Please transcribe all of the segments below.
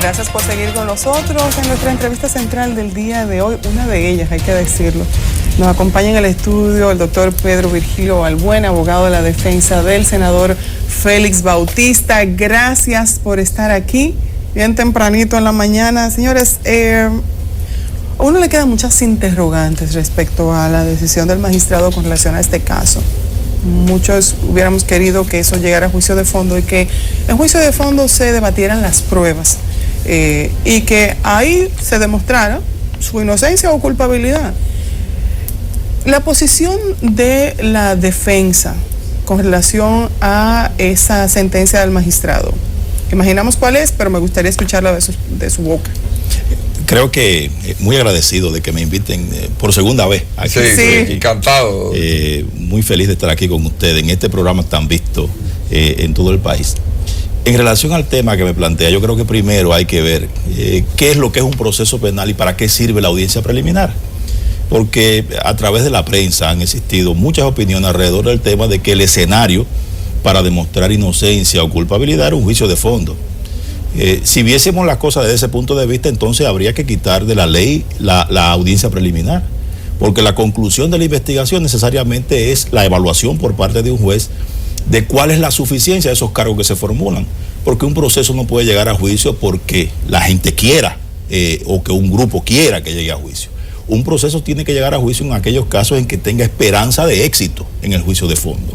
Gracias por seguir con nosotros en nuestra entrevista central del día de hoy, una de ellas, hay que decirlo. Nos acompaña en el estudio el doctor Pedro Virgilio Balbuena, abogado de la defensa del senador Félix Bautista. Gracias por estar aquí, bien tempranito en la mañana. Señores, a uno le quedan muchas interrogantes respecto a la decisión del magistrado con relación a este caso. Muchos hubiéramos querido que eso llegara a juicio de fondo y que en juicio de fondo se debatieran las pruebas y que ahí se demostrara su inocencia o culpabilidad. La posición de la defensa con relación a esa sentencia del magistrado, imaginamos cuál es, pero me gustaría escucharla de su boca. Creo que muy agradecido de que me inviten por segunda vez aquí. Sí, encantado. Muy feliz de estar aquí con ustedes en este programa tan visto en todo el país. En relación al tema que me plantea, yo creo que primero hay que ver qué es lo que es un proceso penal y para qué sirve la audiencia preliminar. Porque a través de la prensa han existido muchas opiniones alrededor del tema de que el escenario para demostrar inocencia o culpabilidad era un juicio de fondo. Si viésemos las cosas desde ese punto de vista, entonces habría que quitar de la ley la audiencia preliminar, porque la conclusión de la investigación necesariamente es la evaluación por parte de un juez de cuál es la suficiencia de esos cargos que se formulan, porque un proceso no puede llegar a juicio porque la gente quiera o que un grupo quiera que llegue a juicio. Un proceso tiene que llegar a juicio en aquellos casos en que tenga esperanza de éxito en el juicio de fondo.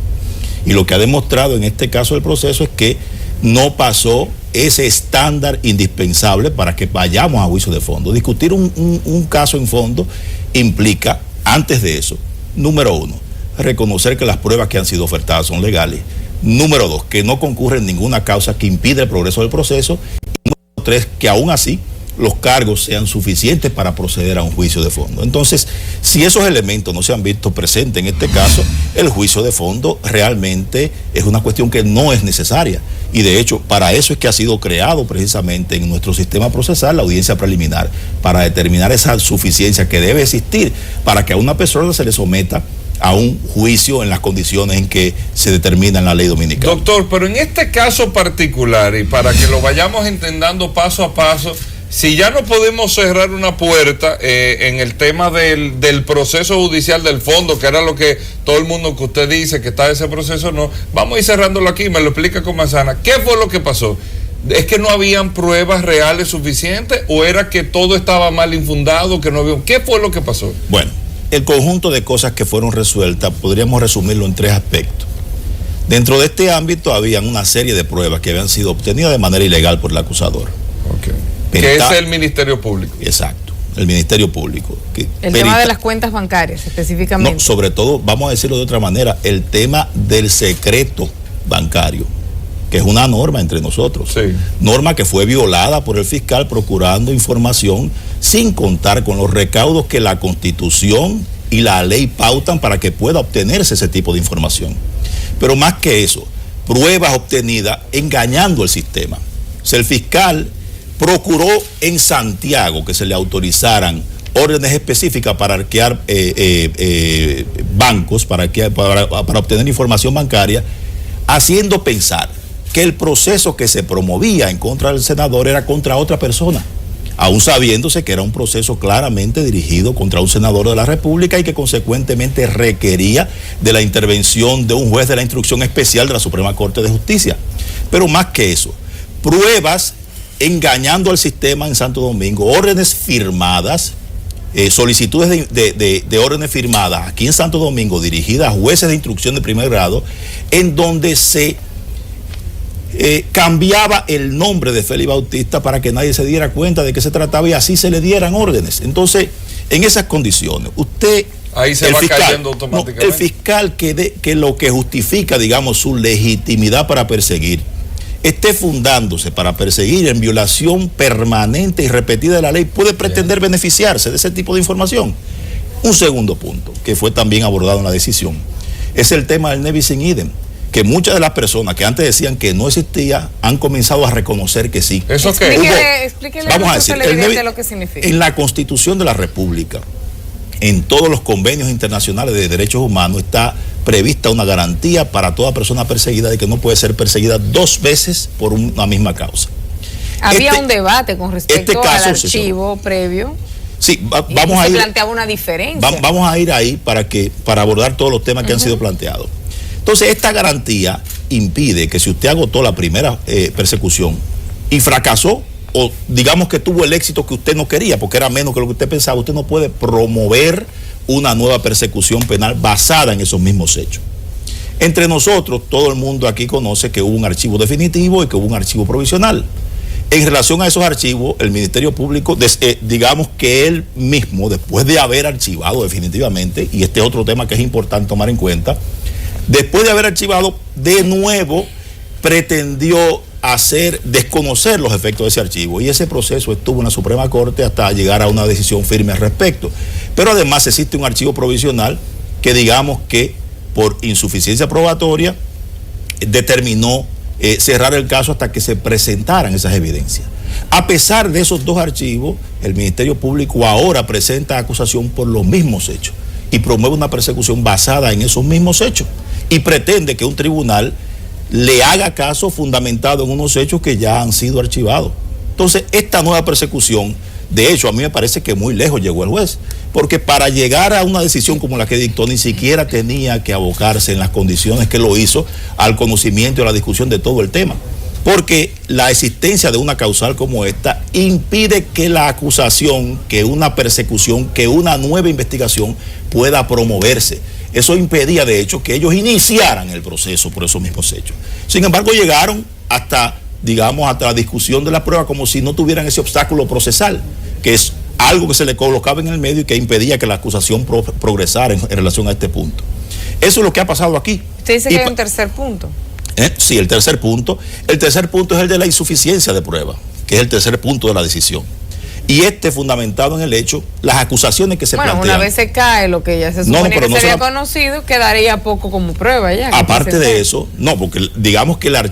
Y lo que ha demostrado en este caso del proceso es que no pasó ese estándar indispensable para que vayamos a juicio de fondo. Discutir un caso en fondo implica, antes de eso, número uno, reconocer que las pruebas que han sido ofertadas son legales. Número dos, que no concurre en ninguna causa que impida el progreso del proceso. Y número tres, que aún así los cargos sean suficientes para proceder a un juicio de fondo. Entonces, si esos elementos no se han visto presentes en este caso, el juicio de fondo realmente es una cuestión que no es necesaria. Y de hecho, para eso es que ha sido creado precisamente en nuestro sistema procesal la audiencia preliminar, para determinar esa suficiencia que debe existir para que a una persona se le someta a un juicio en las condiciones en que se determina en la ley dominicana. Doctor, pero en este caso particular, y para que lo vayamos entendiendo paso a paso, si ya no podemos cerrar una puerta en el tema del proceso judicial del fondo, que era lo que todo el mundo que usted dice que está ese proceso, no, vamos a ir cerrándolo aquí, me lo explica con manzana. ¿Qué fue lo que pasó? ¿Es que no habían pruebas reales suficientes o era que todo estaba mal infundado, que no había? ¿Qué fue lo que pasó? Bueno, el conjunto de cosas que fueron resueltas podríamos resumirlo en tres aspectos. Dentro de este ámbito habían una serie de pruebas que habían sido obtenidas de manera ilegal por el acusador. Okay. Que es el Ministerio Público. Exacto, el Ministerio Público. El tema de las cuentas bancarias específicamente. No, sobre todo, vamos a decirlo de otra manera, el tema del secreto bancario, que es una norma entre nosotros. Sí. Norma que fue violada por el fiscal procurando información sin contar con los recaudos que la Constitución y la ley pautan para que pueda obtenerse ese tipo de información. Pero más que eso, pruebas obtenidas engañando el sistema. O sea, el fiscal procuró en Santiago que se le autorizaran órdenes específicas para arquear bancos, para obtener información bancaria, haciendo pensar que el proceso que se promovía en contra del senador era contra otra persona, aún sabiéndose que era un proceso claramente dirigido contra un senador de la República y que consecuentemente requería de la intervención de un juez de la instrucción especial de la Suprema Corte de Justicia. Pero más que eso, pruebas engañando al sistema en Santo Domingo, órdenes firmadas, solicitudes de órdenes firmadas aquí en Santo Domingo dirigidas a jueces de instrucción de primer grado, en donde se cambiaba el nombre de Félix Bautista para que nadie se diera cuenta de qué se trataba y así se le dieran órdenes. Entonces, en esas condiciones, usted... Ahí se va cayendo automáticamente. El fiscal que lo que justifica, digamos, su legitimidad para perseguir, esté fundándose para perseguir en violación permanente y repetida de la ley, puede pretender beneficiarse de ese tipo de información. Un segundo punto, que fue también abordado en la decisión, es el tema del ne bis in idem, que muchas de las personas que antes decían que no existía han comenzado a reconocer que sí. ¿Eso qué? Explíquele vamos a decir, lo que significa. En la Constitución de la República, en todos los convenios internacionales de derechos humanos está prevista una garantía para toda persona perseguida de que no puede ser perseguida dos veces por una misma causa. Había un debate con respecto al archivo previo. Sí, vamos a ir. Se planteaba una diferencia. Vamos a ir ahí para abordar todos los temas que han sido planteados. Entonces, esta garantía impide que si usted agotó la primera persecución y fracasó, o digamos que tuvo el éxito que usted no quería, porque era menos que lo que usted pensaba, usted no puede promover una nueva persecución penal basada en esos mismos hechos. Entre nosotros, todo el mundo aquí conoce que hubo un archivo definitivo y que hubo un archivo provisional. En relación a esos archivos, el Ministerio Público, digamos que él mismo, después de haber archivado definitivamente, y este es otro tema que es importante tomar en cuenta, después de haber archivado, de nuevo pretendió desconocer los efectos de ese archivo, y ese proceso estuvo en la Suprema Corte hasta llegar a una decisión firme al respecto. Pero además existe un archivo provisional que, digamos que por insuficiencia probatoria determinó cerrar el caso hasta que se presentaran esas evidencias. A pesar de esos dos archivos, el Ministerio Público ahora presenta acusación por los mismos hechos y promueve una persecución basada en esos mismos hechos y pretende que un tribunal le haga caso fundamentado en unos hechos que ya han sido archivados. Entonces, esta nueva persecución, de hecho, a mí me parece que muy lejos llegó el juez, porque para llegar a una decisión como la que dictó, ni siquiera tenía que abocarse en las condiciones que lo hizo al conocimiento y a la discusión de todo el tema, porque la existencia de una causal como esta impide que la acusación, que una persecución, que una nueva investigación pueda promoverse. Eso impedía, de hecho, que ellos iniciaran el proceso por esos mismos hechos. Sin embargo, llegaron hasta la discusión de la prueba como si no tuvieran ese obstáculo procesal, que es algo que se le colocaba en el medio y que impedía que la acusación progresara en relación a este punto. Eso es lo que ha pasado aquí. Usted dice que hay un tercer punto. Sí, el tercer punto. El tercer punto es el de la insuficiencia de prueba, que es el tercer punto de la decisión. Y fundamentado en el hecho, las acusaciones que se plantean. Una vez se cae lo que ya se supone que sería conocido, quedaría poco como prueba ya. Aparte de eso, no, porque digamos que la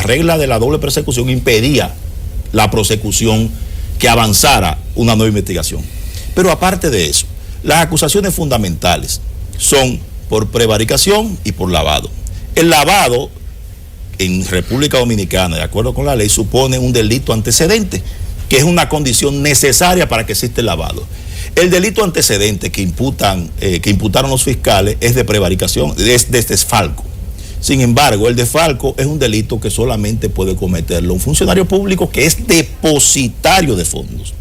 regla de la doble persecución impedía la prosecución que avanzara una nueva investigación. Pero aparte de eso, las acusaciones fundamentales son por prevaricación y por lavado. El lavado en República Dominicana, de acuerdo con la ley, supone un delito antecedente, que es una condición necesaria para que exista el lavado. El delito antecedente que imputaron los fiscales es de prevaricación, es de desfalco. Sin embargo, el desfalco es un delito que solamente puede cometerlo un funcionario público que es depositario de fondos.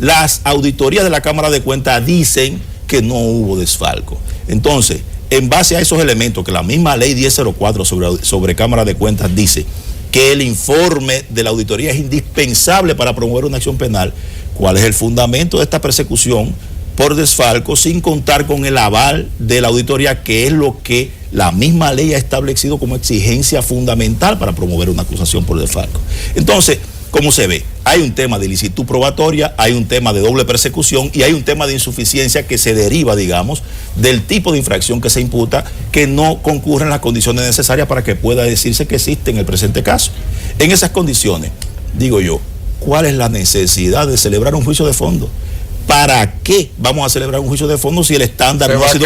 Las auditorías de la Cámara de Cuentas dicen que no hubo desfalco. Entonces, en base a esos elementos que la misma ley 1004 sobre Cámara de Cuentas dice que el informe de la auditoría es indispensable para promover una acción penal, ¿cuál es el fundamento de esta persecución por desfalco sin contar con el aval de la auditoría, que es lo que la misma ley ha establecido como exigencia fundamental para promover una acusación por desfalco? Entonces, ¿cómo se ve? Hay un tema de ilicitud probatoria, hay un tema de doble persecución y hay un tema de insuficiencia que se deriva, digamos, del tipo de infracción que se imputa, que no concurren las condiciones necesarias para que pueda decirse que existe en el presente caso. En esas condiciones, digo yo, ¿cuál es la necesidad de celebrar un juicio de fondo? ¿Para qué vamos a celebrar un juicio de fondo si el estándar no ha sido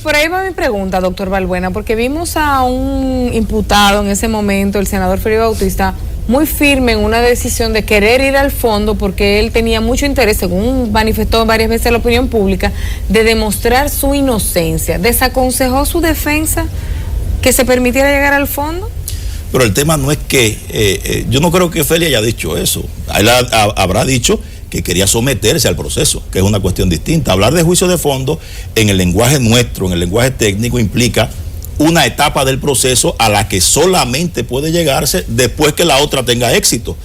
por ahí va mi pregunta, doctor Balbuena, porque vimos a un imputado en ese momento, el senador Félix Bautista, muy firme en una decisión de querer ir al fondo porque él tenía mucho interés, según manifestó varias veces a la opinión pública, de demostrar su inocencia. ¿Desaconsejó su defensa que se permitiera llegar al fondo? Pero el tema no es que, yo no creo que Félix haya dicho eso. Él habrá dicho que quería someterse al proceso, que es una cuestión distinta. Hablar de juicio de fondo en el lenguaje nuestro, en el lenguaje técnico, implica una etapa del proceso a la que solamente puede llegarse después que la otra tenga éxito.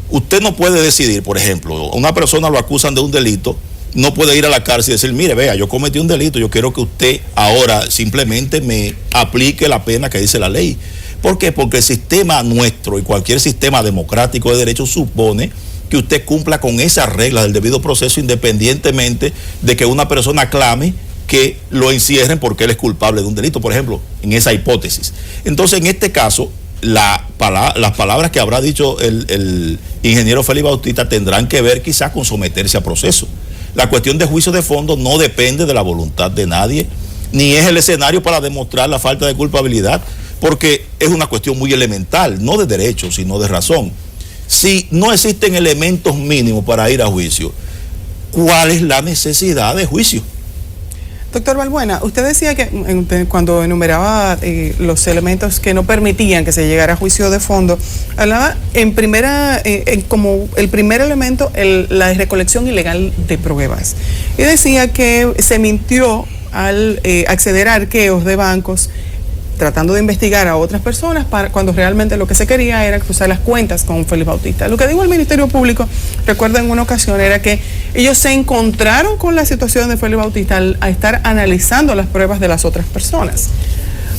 Usted no puede decidir, por ejemplo, una persona lo acusan de un delito, no puede ir a la cárcel y decir, mire, vea, yo cometí un delito, yo quiero que usted ahora simplemente me aplique la pena que dice la ley. ¿Por qué? Porque el sistema nuestro y cualquier sistema democrático de derecho supone que usted cumpla con esas reglas del debido proceso independientemente de que una persona clame que lo encierren porque él es culpable de un delito, por ejemplo, en esa hipótesis. Entonces, en este caso, las palabras que habrá dicho el ingeniero Félix Bautista tendrán que ver quizás con someterse a proceso. La cuestión de juicio de fondo no depende de la voluntad de nadie, ni es el escenario para demostrar la falta de culpabilidad, porque es una cuestión muy elemental, no de derecho, sino de razón. Si no existen elementos mínimos para ir a juicio, ¿cuál es la necesidad de juicio? Doctor Balbuena, usted decía que cuando enumeraba los elementos que no permitían que se llegara a juicio de fondo, hablaba como el primer elemento, la recolección ilegal de pruebas. Y decía que se mintió al acceder a arqueos de bancos tratando de investigar a otras personas cuando realmente lo que se quería era cruzar las cuentas con Félix Bautista. Lo que dijo el Ministerio Público, recuerdo en una ocasión, era que ellos se encontraron con la situación de Félix Bautista al estar analizando las pruebas de las otras personas.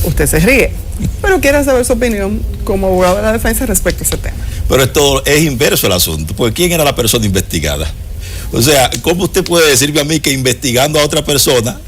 Usted se ríe, pero quiero saber su opinión como abogado de la defensa respecto a ese tema. Pero esto es inverso el asunto, porque ¿quién era la persona investigada? O sea, ¿cómo usted puede decirme a mí que investigando a otra persona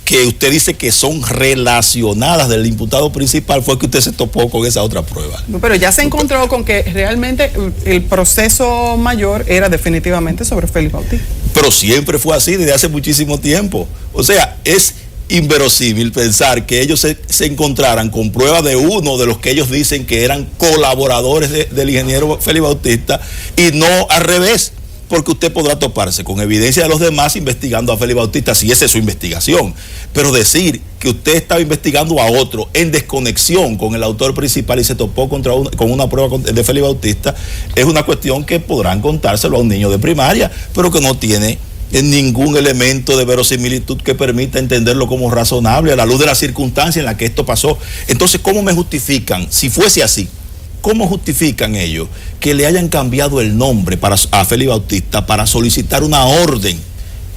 que usted dice que son relacionadas del imputado principal fue que usted se topó con esa otra prueba? No, pero ya se encontró con que realmente el proceso mayor era definitivamente sobre Félix Bautista. Pero siempre fue así desde hace muchísimo tiempo. O sea, es inverosímil pensar que ellos se encontraran con pruebas de uno de los que ellos dicen que eran colaboradores del ingeniero Félix Bautista y no al revés. Porque usted podrá toparse con evidencia de los demás investigando a Félix Bautista, si esa es su investigación. Pero decir que usted estaba investigando a otro en desconexión con el autor principal y se topó con una prueba de Félix Bautista, es una cuestión que podrán contárselo a un niño de primaria, pero que no tiene ningún elemento de verosimilitud que permita entenderlo como razonable a la luz de las circunstancias en las que esto pasó. Entonces, ¿cómo me justifican, si fuese así? ¿Cómo justifican ellos que le hayan cambiado el nombre a Félix Bautista para solicitar una orden?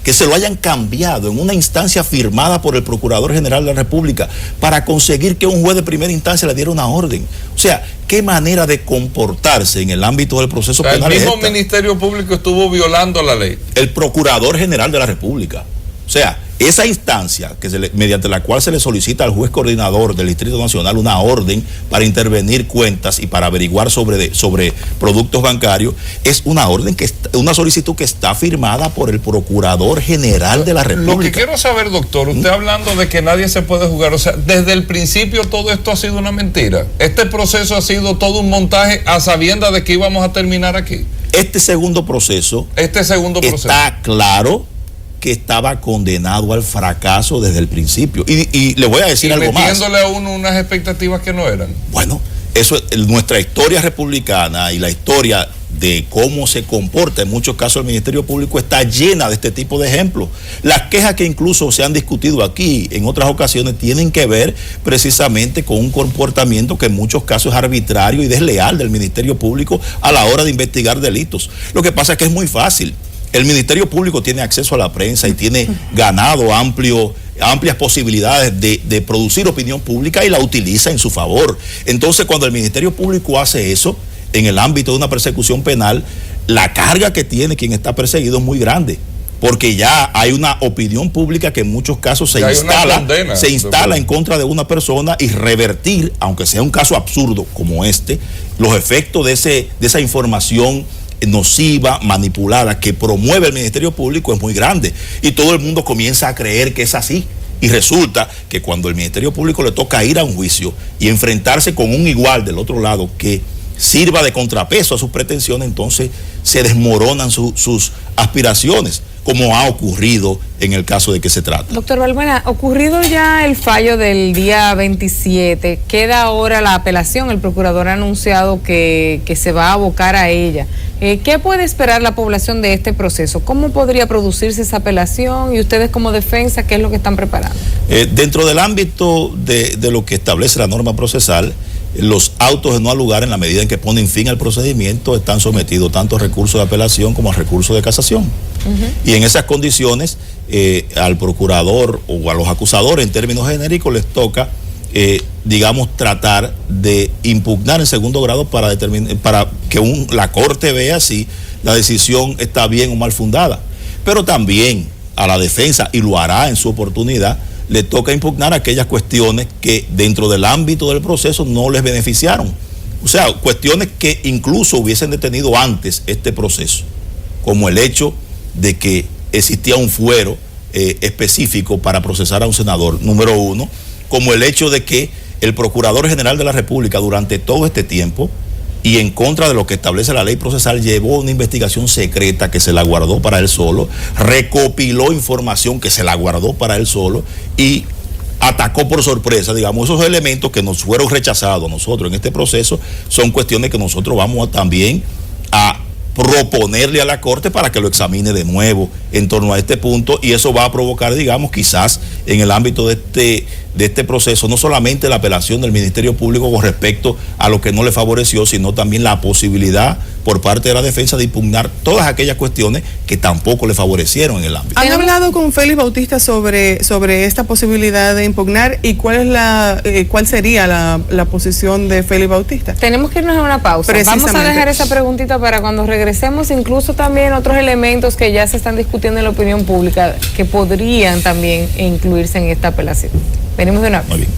Que se lo hayan cambiado en una instancia firmada por el Procurador General de la República para conseguir que un juez de primera instancia le diera una orden. O sea, ¿qué manera de comportarse en el ámbito del proceso penal el mismo es esta? Ministerio Público estuvo violando la ley. El Procurador General de la República. O sea, esa instancia mediante la cual se le solicita al juez coordinador del Distrito Nacional una orden para intervenir cuentas y para averiguar sobre productos bancarios, es una orden una solicitud que está firmada por el Procurador General de la República. Lo que quiero saber, doctor, usted hablando de que nadie se puede jugar, o sea, desde el principio todo esto ha sido una mentira. Este proceso ha sido todo un montaje a sabiendas de que íbamos a terminar aquí. Este segundo proceso está claro que estaba condenado al fracaso desde el principio. Y le voy a decir algo más. Metiéndole a uno unas expectativas que no eran. Bueno, eso es nuestra historia republicana y la historia de cómo se comporta en muchos casos el Ministerio Público está llena de este tipo de ejemplos. Las quejas que incluso se han discutido aquí en otras ocasiones tienen que ver precisamente con un comportamiento que en muchos casos es arbitrario y desleal del Ministerio Público a la hora de investigar delitos. Lo que pasa es que es muy fácil. El Ministerio Público tiene acceso a la prensa y tiene ganado amplias posibilidades de producir opinión pública y la utiliza en su favor. Entonces, cuando el Ministerio Público hace eso, en el ámbito de una persecución penal, la carga que tiene quien está perseguido es muy grande, porque ya hay una opinión pública que en muchos casos se instala en contra de una persona y revertir, aunque sea un caso absurdo como este, los efectos de esa información nociva, manipulada, que promueve el Ministerio Público es muy grande y todo el mundo comienza a creer que es así. Y resulta que cuando el Ministerio Público le toca ir a un juicio y enfrentarse con un igual del otro lado que sirva de contrapeso a sus pretensiones, entonces se desmoronan sus aspiraciones, como ha ocurrido en el caso de que se trata. Doctor Balbuena, ocurrido ya el fallo del día 27, queda ahora la apelación. El procurador ha anunciado que se va a abocar a ella. ¿Qué puede esperar la población de este proceso? ¿Cómo podría producirse esa apelación? Y ustedes como defensa, ¿qué es lo que están preparando? Dentro del ámbito de lo que establece la norma procesal, los autos de no al lugar, en la medida en que ponen fin al procedimiento, están sometidos tanto a recurso de apelación como a recurso de casación. Y en esas condiciones, al procurador o a los acusadores, en términos genéricos, les toca, digamos, tratar de impugnar en segundo grado para que la Corte vea si la decisión está bien o mal fundada. Pero también a la defensa, y lo hará en su oportunidad, le toca impugnar aquellas cuestiones que dentro del ámbito del proceso no les beneficiaron. O sea, cuestiones que incluso hubiesen detenido antes este proceso, como el hecho de que existía un fuero específico para procesar a un senador, número uno, como el hecho de que el Procurador General de la República durante todo este tiempo y en contra de lo que establece la ley procesal, llevó una investigación secreta que se la guardó para él solo, recopiló información que se la guardó para él solo y atacó por sorpresa, digamos, esos elementos que nos fueron rechazados nosotros en este proceso son cuestiones que nosotros vamos también a proponerle a la Corte para que lo examine de nuevo en torno a este punto, y eso va a provocar, digamos, quizás en el ámbito de este proceso, no solamente la apelación del Ministerio Público con respecto a lo que no le favoreció, sino también la posibilidad por parte de la defensa de impugnar todas aquellas cuestiones que tampoco le favorecieron en el ámbito. ¿Han hablado con Félix Bautista sobre esta posibilidad de impugnar y cuál sería la posición de Félix Bautista? Tenemos que irnos a una pausa. Vamos a dejar esa preguntita para cuando regresemos, incluso también otros elementos que ya se están discutiendo en la opinión pública que podrían también incluirse en esta apelación. Venimos de una vez. Muy bien.